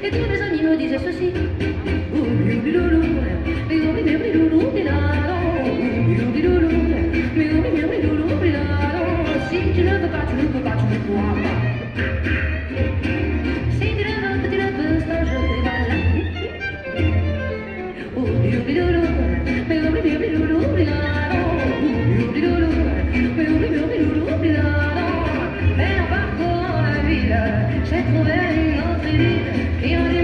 Et tous mes amis me disaient ceci. Si tu ne veux pas, tu ne peux pas, tu ne pourras pas. Si tu le veux, que tu le veux, ça je fais pas la mais en parcourant la ville, j'ai trouvé une autre ville qui en